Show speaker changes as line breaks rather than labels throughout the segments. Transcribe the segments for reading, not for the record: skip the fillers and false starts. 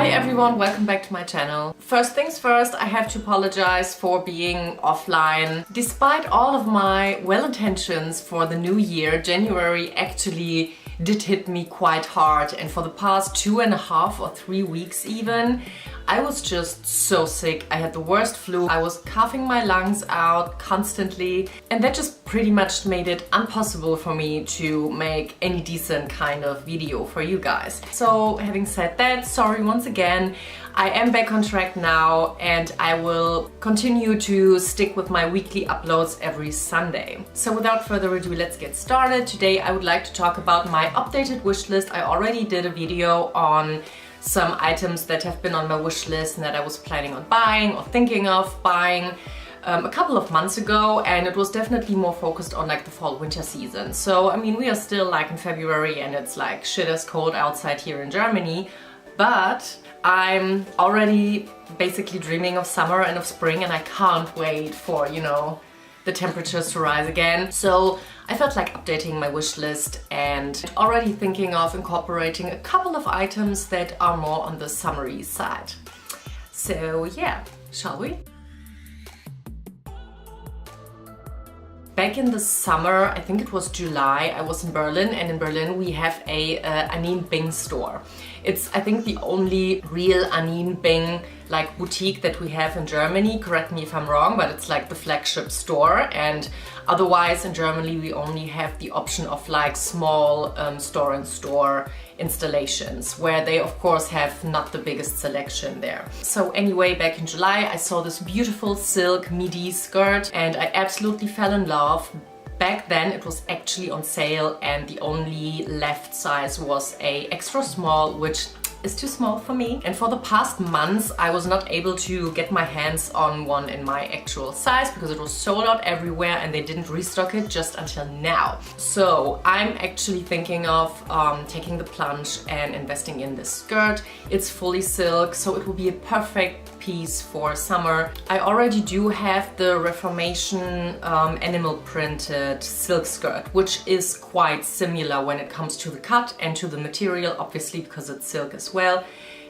Hi everyone, welcome back to my channel. First things first, I have to apologize for being offline. Despite all of my well intentions for the new year, January actually did hit me quite hard, and for the past 2.5 or 3 weeks even, I was just so sick. I had the worst flu. I was coughing my lungs out constantly, and that just pretty much made it impossible for me to make any decent kind of video for you guys. So having said that, sorry once again. I am back on track now, and I will continue to stick with my weekly uploads every Sunday. So without further ado, let's get started. Today I would like to talk about my updated wish list. I already did a video on some items that have been on my wish list and that I was planning on buying or thinking of buying a couple of months ago, and it was definitely more focused on like the fall winter season. So I mean, we are still like in February and it's like shit as cold outside here in Germany, but I'm already basically dreaming of summer and of spring, and I can't wait for, you know, the temperatures to rise again. So I felt like updating my wish list and already thinking of incorporating a couple of items that are more on the summery side. So yeah, shall we? Back in the summer, I think it was July, I was in Berlin, and in Berlin we have a Anine Bing store. It's, I think, the only real Anine Bing like boutique that we have in Germany. Correct me if I'm wrong, but it's like the flagship store, and otherwise in Germany we only have the option of like small store-in-store installations, where they of course have not the biggest selection there. So anyway, back in July I saw this beautiful silk midi skirt and I absolutely fell in love. Back then it was actually on sale, and the only left size was a extra small, which is too small for me. And for the past months I was not able to get my hands on one in my actual size because it was sold out everywhere and they didn't restock it just until now. So I'm actually thinking of taking the plunge and investing in this skirt. It's fully silk, so it will be a perfect piece for summer. I already do have the Reformation animal printed silk skirt, which is quite similar when it comes to the cut and to the material, obviously because it's silk as well.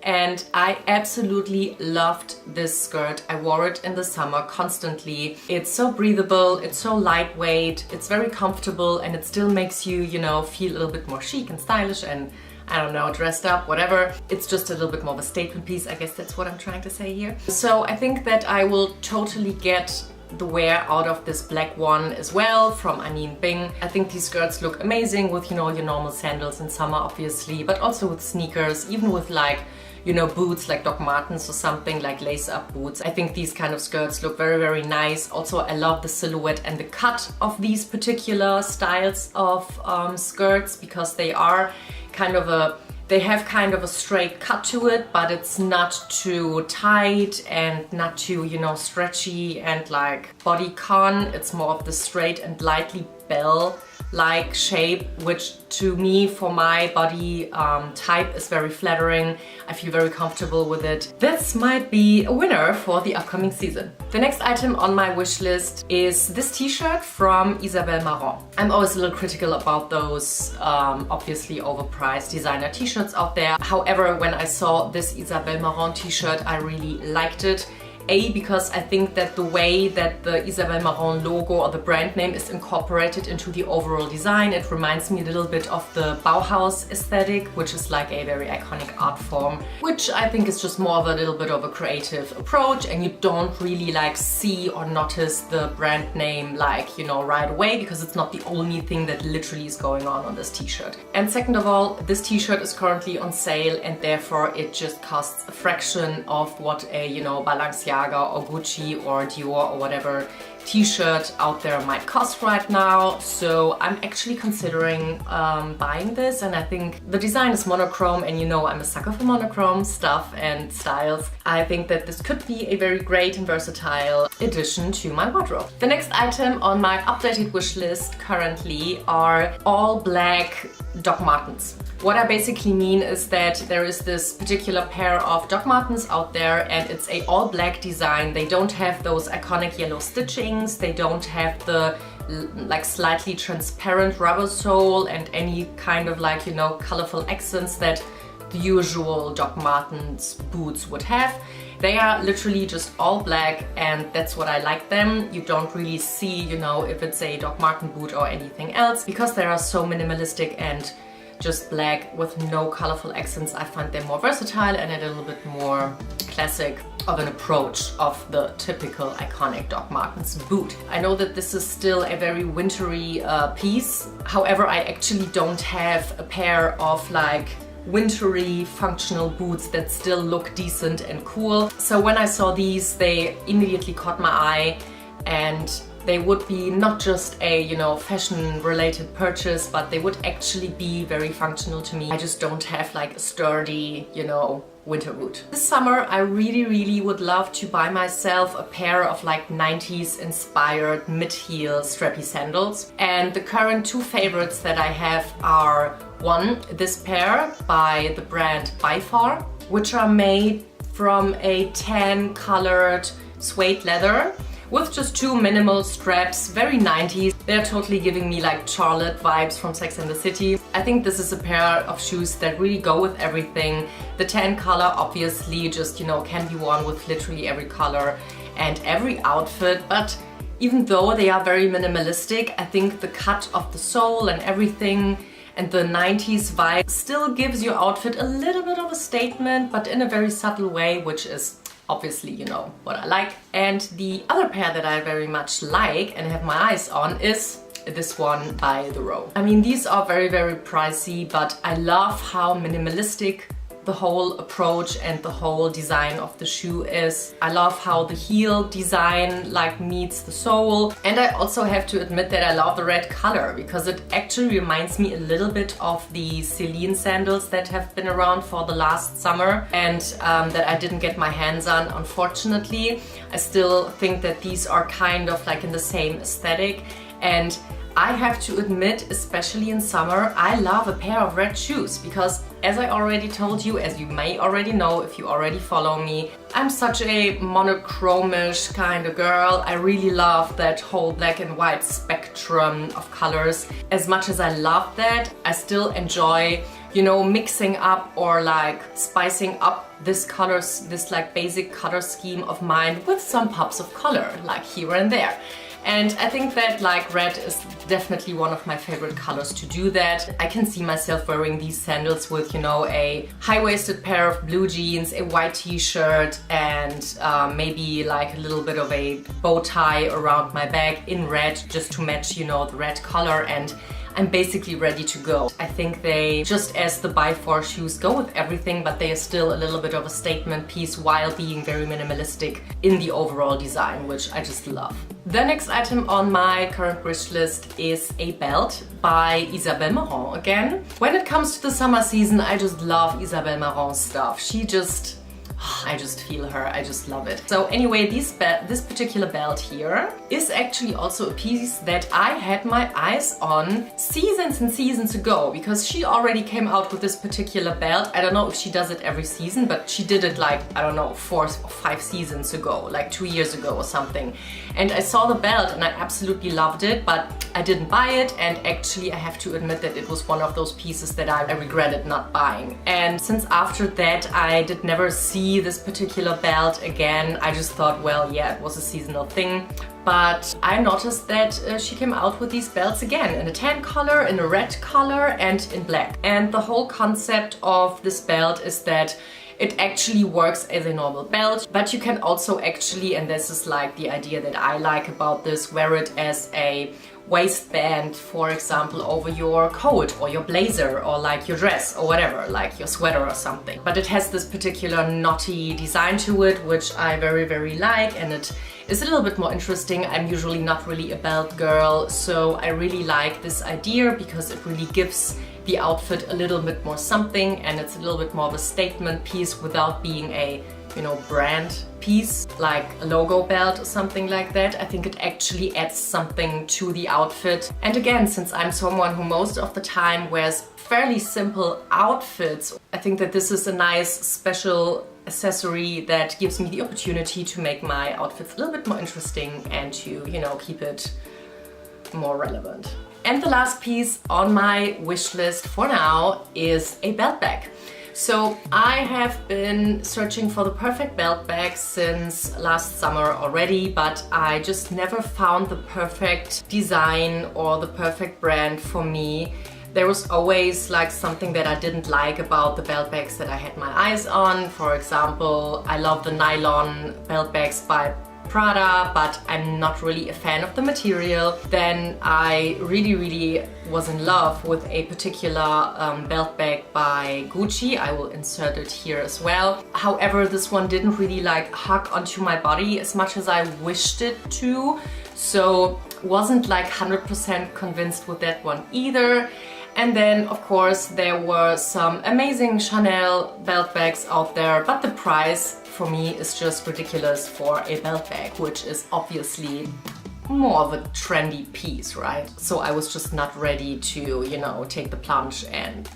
And I absolutely loved this skirt. I wore it in the summer constantly. It's so breathable, it's so lightweight, it's very comfortable, and it still makes you, you know, feel a little bit more chic and stylish and, I don't know, dressed up, whatever. It's just a little bit more of a statement piece, I guess that's what I'm trying to say here. So I think that I will totally get the wear out of this black one as well from Anine Bing. I think these skirts look amazing with, you know, your normal sandals in summer obviously, but also with sneakers, even with like, you know, boots like Doc Martens or something, like lace-up boots. I think these kind of skirts look very, very nice. Also, I love the silhouette and the cut of these particular styles of skirts, because they are kind of they have kind of a straight cut to it, but it's not too tight and not too, you know, stretchy and like bodycon. It's more of the straight and lightly bell-like shape, which to me, for my body type, is very flattering. I feel very comfortable with it. This might be a winner for the upcoming season. The next item on my wish list is this t-shirt from Isabel Marant. I'm always a little critical about those obviously overpriced designer t-shirts out there. However, when I saw this Isabel Marant t-shirt, I really liked it. Because I think that the way that the Isabel Marant logo or the brand name is incorporated into the overall design, it reminds me a little bit of the Bauhaus aesthetic, which is like a very iconic art form, which I think is just more of a little bit of a creative approach, and you don't really like see or notice the brand name like, you know, right away, because it's not the only thing that literally is going on this t-shirt. And second of all, this t-shirt is currently on sale, and therefore it just costs a fraction of what a, you know, Balenciaga or Gucci or Dior or whatever t-shirt out there might cost right now. So I'm actually considering buying this, and I think the design is monochrome, and you know I'm a sucker for monochrome stuff and styles. I think that this could be a very great and versatile addition to my wardrobe. The next item on my updated wish list currently are all black Doc Martens. What I basically mean is that there is this particular pair of Doc Martens out there, and it's a all black design. They don't have those iconic yellow stitchings, they don't have the like slightly transparent rubber sole and any kind of like, you know, colorful accents that the usual Doc Martens boots would have. They are literally just all black, and that's what I like them. You don't really see, you know, if it's a Doc Marten boot or anything else, because they are so minimalistic and just black with no colorful accents. I find them more versatile and a little bit more classic of an approach of the typical iconic Doc Martens boot. I know that this is still a very wintry piece. However, I actually don't have a pair of like wintry functional boots that still look decent and cool. So when I saw these, they immediately caught my eye, and they would be not just a, you know, fashion related purchase, but they would actually be very functional to me. I just don't have like a sturdy, you know, winter boot. This summer I really would love to buy myself a pair of like 90s inspired mid-heel strappy sandals. And the current two favorites that I have are, one, this pair by the brand By Far, which are made from a tan colored suede leather with just two minimal straps, very 90s. They're totally giving me like Charlotte vibes from Sex and the City. I think this is a pair of shoes that really go with everything. The tan color obviously just, you know, can be worn with literally every color and every outfit, but even though they are very minimalistic, I think the cut of the sole and everything and the 90s vibe still gives your outfit a little bit of a statement, but in a very subtle way, which is obviously, you know, what I like. And the other pair that I very much like and have my eyes on is this one by The Row. I mean, these are very pricey, but I love how minimalistic the whole approach and the whole design of the shoe is. I love how the heel design like meets the sole, and I also have to admit that I love the red color because it actually reminds me a little bit of the Celine sandals that have been around for the last summer and that I didn't get my hands on, unfortunately. I still think that these are kind of like in the same aesthetic, and I have to admit, especially in summer, I love a pair of red shoes because, as I already told you, as you may already know if you already follow me, I'm such a monochromish kind of girl. I really love that whole black and white spectrum of colors. As much as I love that, I still enjoy, you know, mixing up or like spicing up this colors, this like basic color scheme of mine with some pops of color, like here and there. And I think that like red is definitely one of my favorite colors to do that. I can see myself wearing these sandals with, you know, a high-waisted pair of blue jeans, a white t-shirt, and maybe like a little bit of a bow tie around my back in red just to match, you know, the red color, and I'm basically ready to go. I think they, just as the By Far shoes, go with everything, but they are still a little bit of a statement piece while being very minimalistic in the overall design, which I just love. The next item on my current wish list is a belt by Isabel Marant again. When it comes to the summer season, I just love Isabel Marant stuff. I just feel her, I just love it. So anyway, this particular belt here is actually also a piece that I had my eyes on seasons and seasons ago, because she already came out with this particular belt. I don't know if she does it every season, but she did it like, I don't know, 4 or 5 seasons ago, like 2 years ago or something. And I saw the belt and I absolutely loved it, but I didn't buy it, and actually I have to admit that it was one of those pieces that I regretted not buying. And since after that I did never see this particular belt again, I just thought, well, yeah, it was a seasonal thing. But I noticed that she came out with these belts again in a tan color, in a red color, and in black. And the whole concept of this belt is that it actually works as a normal belt, but you can also actually, and this is like the idea that I like about this, wear it as a waistband, for example, over your coat or your blazer or like your dress or whatever, like your sweater or something. But it has this particular knotty design to it, which I very like, and it is a little bit more interesting. I'm usually not really a belt girl, so I really like this idea because it really gives the outfit a little bit more something, and it's a little bit more of a statement piece without being a, you know, brand piece, like a logo belt or something like that. I think it actually adds something to the outfit. And again, since I'm someone who most of the time wears fairly simple outfits, I think that this is a nice special accessory that gives me the opportunity to make my outfits a little bit more interesting and to, you know, keep it more relevant. And the last piece on my wish list for now is a belt bag. So I have been searching for the perfect belt bag since last summer already, but I just never found the perfect design or the perfect brand for me. There was always like something that I didn't like about the belt bags that I had my eyes on. For example, I love the nylon belt bags by Prada, but I'm not really a fan of the material. Then I really was in love with a particular belt bag by Gucci. I will insert it here as well. However, this one didn't really like hug onto my body as much as I wished it to, so wasn't like 100% convinced with that one either. And then, of course, there were some amazing Chanel belt bags out there, but the price for me is just ridiculous for a belt bag, which is obviously more of a trendy piece, right? So I was just not ready to, you know, take the plunge and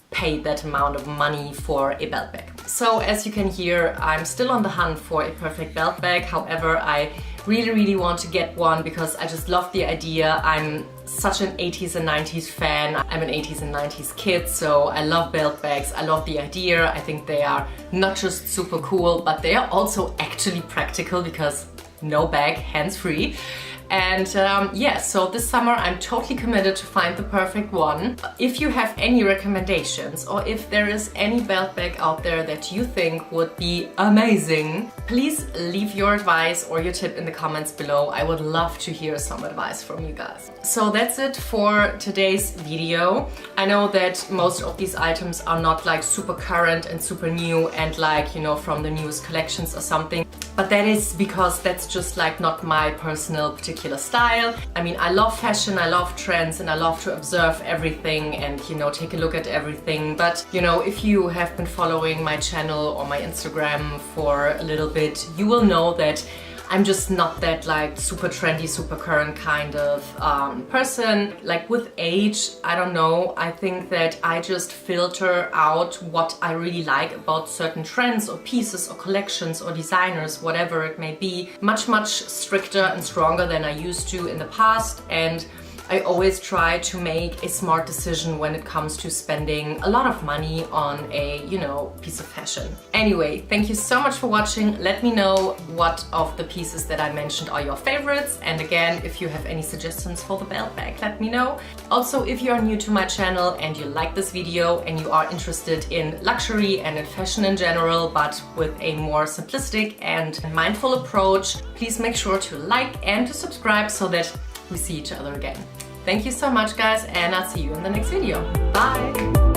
pay that amount of money for a belt bag. So as you can hear, I'm still on the hunt for a perfect belt bag. However, I really want to get one because I just love the idea. I'm such an 80s and 90s fan. I'm an 80s and 90s kid, so I love belt bags. I love the idea. I think they are not just super cool, but they are also actually practical because no bag, hands-free. And yeah, so this summer I'm totally committed to find the perfect one. If you have any recommendations or if there is any belt bag out there that you think would be amazing, please leave your advice or your tip in the comments below. I would love to hear some advice from you guys. So that's it for today's video. I know that most of these items are not like super current and super new and like, you know, from the newest collections or something. But that is because that's just like not my personal particular style. I mean, I love fashion, I love trends, and I love to observe everything and, you know, take a look at everything. But, you know, if you have been following my channel or my Instagram for a little bit, you will know that I'm just not that like super trendy, super current kind of person. Like with age, I don't know, I think that I just filter out what I really like about certain trends or pieces or collections or designers, whatever it may be, much stricter and stronger than I used to in the past. And I always try to make a smart decision when it comes to spending a lot of money on a, you know, piece of fashion. Anyway, thank you so much for watching. Let me know what of the pieces that I mentioned are your favorites. And again, if you have any suggestions for the belt bag, let me know. Also, if you are new to my channel and you like this video and you are interested in luxury and in fashion in general, but with a more simplistic and mindful approach, please make sure to like and to subscribe so that we see each other again. Thank you so much, guys, and I'll see you in the next video. Bye!